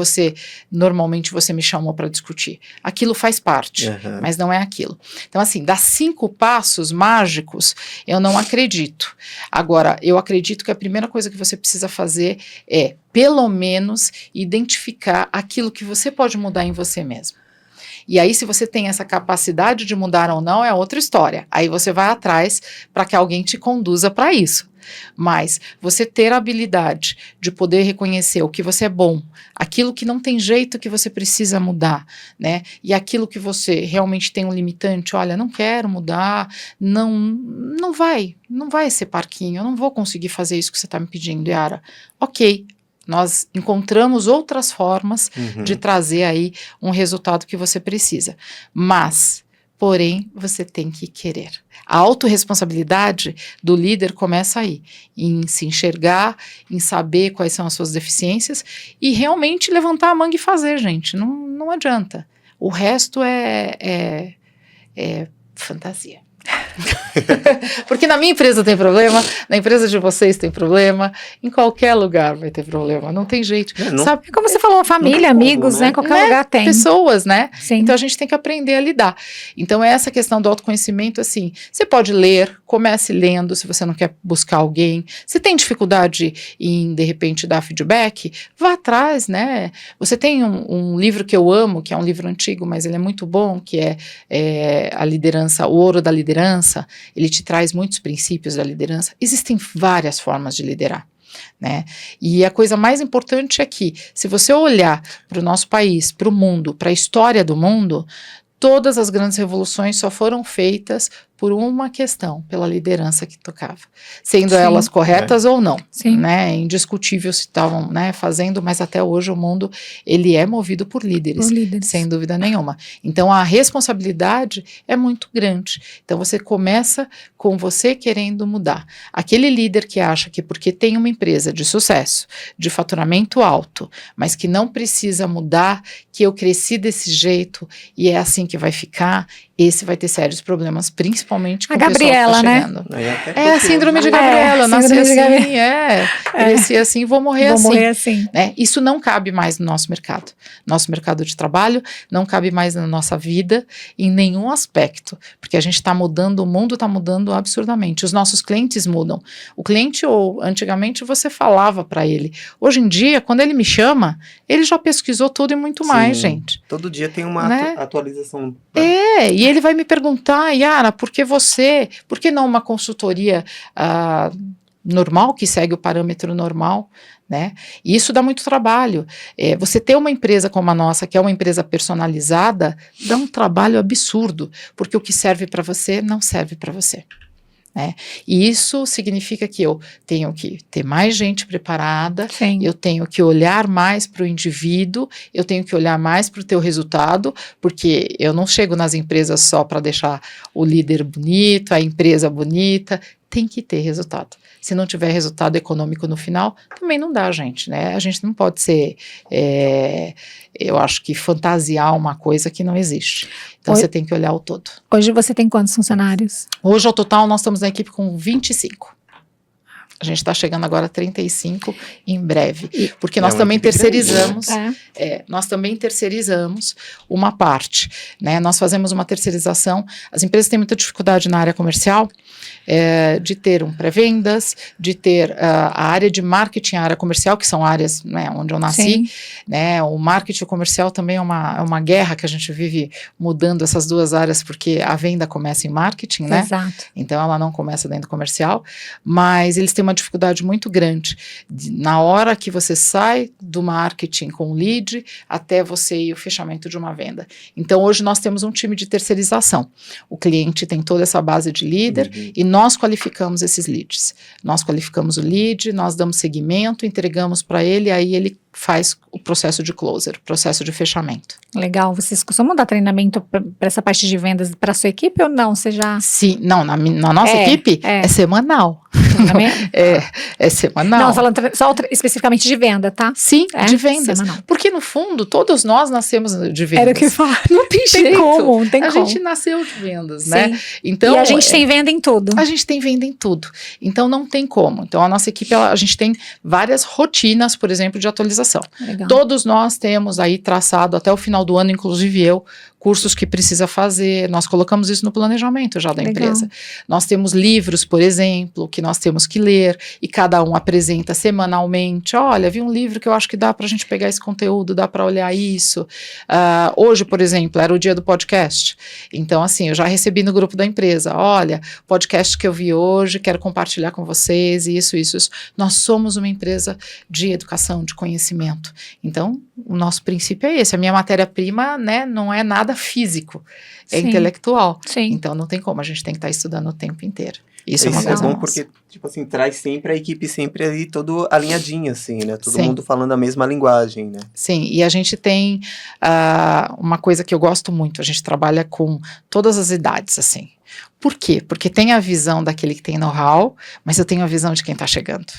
normalmente você me chamou para discutir. Aquilo faz parte, mas não é aquilo. Então assim, das 5 passos mágicos, eu não acredito. Agora, eu acredito que a primeira coisa que você precisa fazer é, pelo menos, identificar aquilo que você pode mudar em você mesmo. E aí, se você tem essa capacidade de mudar ou não, é outra história. Aí você vai atrás para que alguém te conduza para isso. Mas você ter a habilidade de poder reconhecer o que você é bom, aquilo que não tem jeito que você precisa mudar, né? E aquilo que você realmente tem um limitante, olha, não quero mudar, não vai ser parquinho, eu não vou conseguir fazer isso que você está me pedindo, Yara. Ok. Nós encontramos outras formas de trazer aí um resultado que você precisa. Mas, porém, você tem que querer. A autorresponsabilidade do líder começa aí, em se enxergar, em saber quais são as suas deficiências e realmente levantar a manga e fazer, gente. Não adianta. O resto é fantasia. Porque na minha empresa tem problema, na empresa de vocês tem problema, em qualquer lugar vai ter problema, não tem jeito. Sabe? Como você falou, família, amigos, né? Qualquer lugar tem. Pessoas, né? Sim. Então a gente tem que aprender a lidar. Então essa questão do autoconhecimento, assim, você pode ler, comece lendo se você não quer buscar alguém. Se tem dificuldade em, de repente, dar feedback, vá atrás, né? Você tem um livro que eu amo, que é um livro antigo, mas ele é muito bom, que é a liderança, o ouro da liderança. Ele te traz muitos princípios da liderança. Existem várias formas de liderar, né? E a coisa mais importante é que, se você olhar para o nosso país, para o mundo, para a história do mundo, todas as grandes revoluções só foram feitas por uma questão, pela liderança que tocava, sendo elas corretas ou não, né? É indiscutível se estavam, né, fazendo, mas até hoje o mundo ele é movido por líderes, sem dúvida nenhuma. Então a responsabilidade é muito grande. Então você começa com você querendo mudar. Aquele líder que acha que porque tem uma empresa de sucesso, de faturamento alto, mas que não precisa mudar, que eu cresci desse jeito e é assim que vai ficar, esse vai ter sérios problemas, principalmente com a Gabriela, o pessoal que tá chegando. né? A síndrome de Gabriela, nasci assim, cresci assim, vou morrer assim. Né? Isso não cabe mais no nosso mercado. Nosso mercado de trabalho não cabe mais na nossa vida em nenhum aspecto, porque a gente está mudando, o mundo está mudando absurdamente. Os nossos clientes mudam. O cliente, antigamente você falava para ele. Hoje em dia, quando ele me chama, ele já pesquisou tudo e muito mais, gente. Todo dia tem uma atualização. E ele vai me perguntar, Yara, por que não uma consultoria normal, que segue o parâmetro normal, né? E isso dá muito trabalho. Você ter uma empresa como a nossa, que é uma empresa personalizada, dá um trabalho absurdo, porque o que serve para você não serve para você. né? E isso significa que eu tenho que ter mais gente preparada, Sim. eu tenho que olhar mais para o indivíduo, eu tenho que olhar mais para o teu resultado, porque eu não chego nas empresas só para deixar o líder bonito, a empresa bonita, tem que ter resultado. Se não tiver resultado econômico no final, também não dá, gente, né? A gente não pode ser, eu acho que fantasiar uma coisa que não existe. Então, você tem que olhar o todo. Hoje você tem quantos funcionários? Hoje, ao total, nós estamos na equipe com 25. A gente está chegando agora a 35 em breve, porque nós também terceirizamos, nós também terceirizamos uma parte, né? Nós fazemos uma terceirização. As empresas têm muita dificuldade na área comercial, de ter pré-vendas, de ter a área de marketing, a área comercial, que são áreas, né, onde eu nasci, né? O marketing comercial também é uma guerra que a gente vive mudando essas duas áreas, porque a venda começa em marketing, né? Exato. Então ela não começa dentro do comercial, mas eles têm uma dificuldade muito grande na hora que você sai do marketing com o lead até você ir o fechamento de uma venda. Então hoje nós temos um time de terceirização. O cliente tem toda essa base de líder e nós qualificamos esses leads. Nós qualificamos o lead, nós damos seguimento, entregamos para ele, aí ele faz o processo de closer, processo de fechamento. Legal. Vocês costumam dar treinamento para essa parte de vendas para sua equipe ou não? Você já... Sim, não, na nossa equipe é semanal. É semanal. Não, falando só especificamente de venda, tá? Sim, de vendas. Semanal. Porque no fundo, todos nós nascemos de vendas. Era o que eu falo. Não tem jeito. Como, tem a como. gente nasceu de vendas, Sim. né? Então, e a gente tem venda em tudo. A gente tem venda em tudo. Então não tem como. Então a nossa equipe, a gente tem várias rotinas, por exemplo, de atualização. Legal. Todos nós temos aí traçado até o final do ano, inclusive eu, cursos que precisa fazer, nós colocamos isso no planejamento já da empresa. Nós temos livros, por exemplo, que nós temos que ler e cada um apresenta semanalmente, olha, vi um livro que eu acho que dá para a gente pegar esse conteúdo, dá para olhar isso. Hoje, por exemplo, era o dia do podcast, então assim, eu já recebi no grupo da empresa, olha, podcast que eu vi hoje, quero compartilhar com vocês, isso. Nós somos uma empresa de educação, de conhecimento, então o nosso princípio é esse, a minha matéria-prima, né, não é nada físico, é intelectual. Sim. Então não tem como, a gente tem que estar estudando o tempo inteiro. Isso é coisa bom nossa. porque, tipo assim, traz sempre a equipe sempre ali todo alinhadinha, assim, né? Todo Sim. mundo falando a mesma linguagem, né? Sim, e a gente tem uma coisa que eu gosto muito, a gente trabalha com todas as idades, assim. Por quê? Porque tem a visão daquele que tem know-how, mas eu tenho a visão de quem está chegando.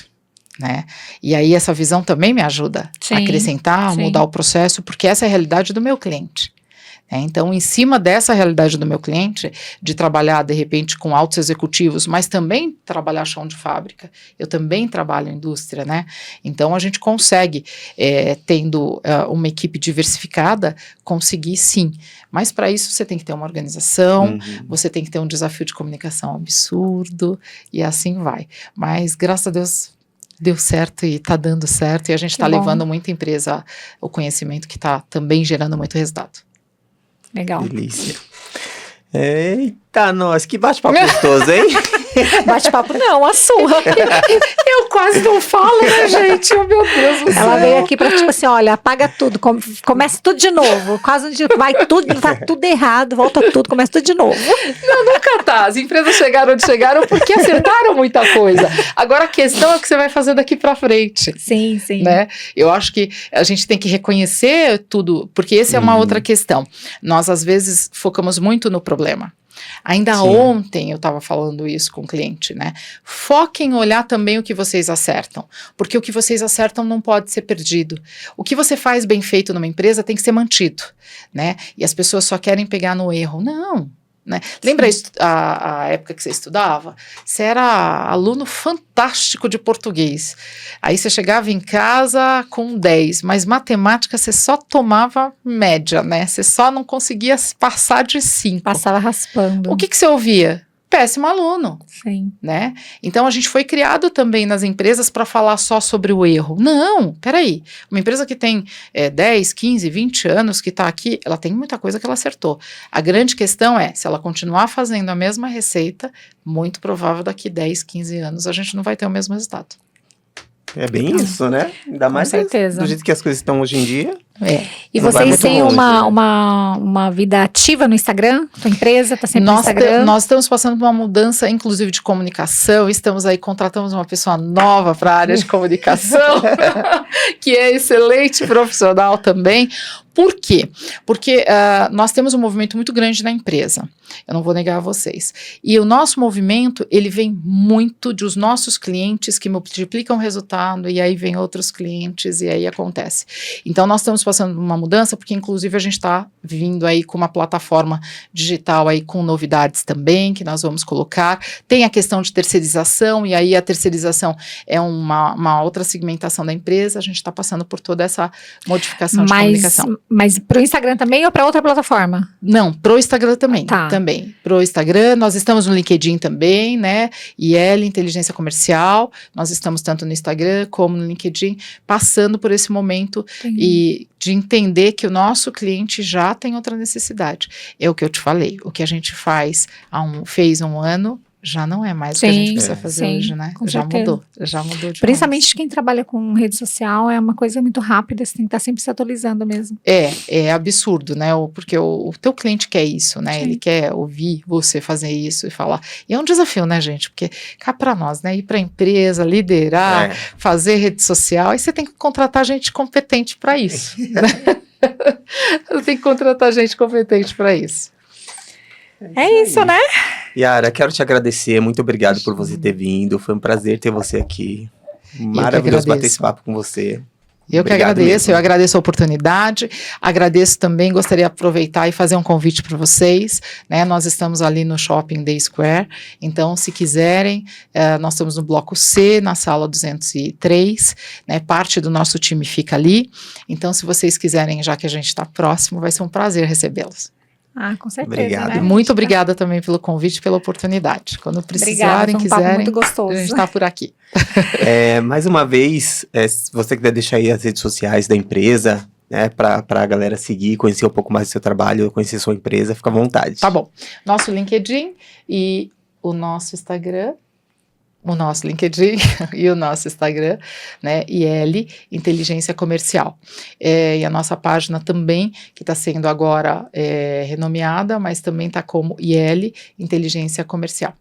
Né? E aí essa visão também me ajuda a acrescentar, a mudar o processo, porque essa é a realidade do meu cliente. Então, em cima dessa realidade do meu cliente, de trabalhar de repente com altos executivos, mas também trabalhar chão de fábrica, eu também trabalho em indústria, né? Então a gente consegue, tendo uma equipe diversificada, conseguir sim, mas para isso você tem que ter uma organização, você tem que ter um desafio de comunicação absurdo, e assim vai. Mas graças a Deus deu certo e está dando certo, e a gente está levando muita empresa o conhecimento que está também gerando muito resultado. Legal. Delícia. Eita, nós, que bate-papo gostoso, hein? Bate-papo não, a surra. Eu quase não falo, né, gente? Oh, meu Deus do céu. Ela veio aqui pra, tipo assim, olha, apaga tudo, começa tudo de novo. Quase vai tudo, tá tudo errado, volta tudo, começa tudo de novo. Não, nunca tá. As empresas chegaram onde chegaram porque acertaram muita coisa. Agora a questão é o que você vai fazer daqui pra frente. Sim, sim. Né? Eu acho que a gente tem que reconhecer tudo, porque essa é uma outra questão. Nós, às vezes, focamos muito no problema. Ainda ontem eu estava falando isso com o cliente, né? Foquem em olhar também o que vocês acertam, porque o que vocês acertam não pode ser perdido. O que você faz bem feito numa empresa tem que ser mantido, né? E as pessoas só querem pegar no erro. Não. Né? Lembra a época que você estudava? Você era aluno fantástico de português. Aí você chegava em casa com 10, mas matemática você só tomava média, né? Você só não conseguia passar de 5. Passava raspando. O que você ouvia? Péssimo aluno. Sim. Né? Então a gente foi criado também nas empresas para falar só sobre o erro. Não, peraí. Uma empresa que tem 10, 15, 20 anos que está aqui, ela tem muita coisa que ela acertou. A grande questão é, se ela continuar fazendo a mesma receita, muito provável daqui 10, 15 anos a gente não vai ter o mesmo resultado. É bem isso, né? Ainda mais certeza. do jeito que as coisas estão hoje em dia. E Não vai vocês muito têm longe, né? uma vida ativa no Instagram? Sua empresa está sempre no Nós, Instagram? nós estamos passando por uma mudança, inclusive, de comunicação. Estamos aí, contratamos uma pessoa nova para a área de comunicação, que é excelente profissional também. Por quê? Porque nós temos um movimento muito grande na empresa. Eu não vou negar a vocês. E o nosso movimento, ele vem muito dos nossos clientes que multiplicam o resultado, e aí vem outros clientes, e aí acontece. Então, nós estamos passando por uma mudança, porque inclusive a gente está vindo aí com uma plataforma digital aí com novidades também, que nós vamos colocar. Tem a questão de terceirização, e aí a terceirização é uma outra segmentação da empresa. A gente está passando por toda essa modificação de comunicação. Mas para o Instagram também ou para outra plataforma? Não, pro Instagram também. Tá. Também. Pro Instagram, nós estamos no LinkedIn também, né? IL, Inteligência Comercial. Nós estamos tanto no Instagram como no LinkedIn, passando por esse momento e de entender que o nosso cliente já tem outra necessidade. É o que eu te falei. O que a gente fez um ano, já não é mais o que a gente precisa fazer hoje, né? Já mudou demais. Principalmente quem trabalha com rede social, é uma coisa muito rápida, você tem que estar sempre se atualizando mesmo. É absurdo, né? Porque o teu cliente quer isso, né? Sim. Ele quer ouvir você fazer isso e falar. E é um desafio, né, gente? Porque cá para nós, né? Ir para a empresa, liderar, fazer rede social, aí você tem que contratar gente competente para isso, né? Tem que contratar gente competente para isso. É isso, né? Yara, quero te agradecer, muito obrigado por você ter vindo, foi um prazer ter você aqui, maravilhoso bater esse papo com você. Eu que agradeço, eu agradeço a oportunidade, agradeço também, gostaria de aproveitar e fazer um convite para vocês, né? Nós estamos ali no Shopping Day Square, então se quiserem, nós estamos no bloco C, na sala 203, né? Parte do nosso time fica ali, então se vocês quiserem, já que a gente está próximo, vai ser um prazer recebê-los. Com certeza. Obrigado. Né? Muito obrigada também pelo convite, pela oportunidade. Quando precisarem, quiserem, muito gostoso. a gente está por aqui. Mais uma vez, se você quiser deixar aí as redes sociais da empresa, né, para a galera seguir, conhecer um pouco mais do seu trabalho, conhecer sua empresa, fica à vontade. Tá bom. Nosso LinkedIn e o nosso Instagram. O nosso LinkedIn e o nosso Instagram, né, IL, Inteligência Comercial. E a nossa página também, que está sendo agora renomeada, mas também está como IL, Inteligência Comercial.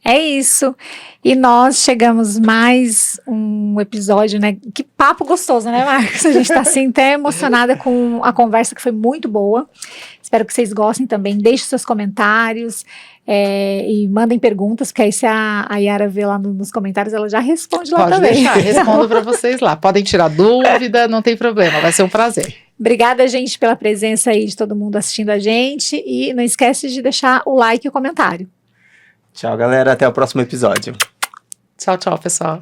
É isso. E nós chegamos mais um episódio, né? Que papo gostoso, né, Marcos? A gente está assim até emocionada com a conversa, que foi muito boa. Espero que vocês gostem também. Deixem seus comentários e mandem perguntas, porque aí se a Yara vê lá nos comentários, ela já responde lá também. Pode deixar, respondo para vocês lá. Podem tirar dúvida, não tem problema, vai ser um prazer. Obrigada, gente, pela presença aí de todo mundo assistindo a gente. E não esquece de deixar o like e o comentário. Tchau, galera. Até o próximo episódio. Tchau, tchau, pessoal.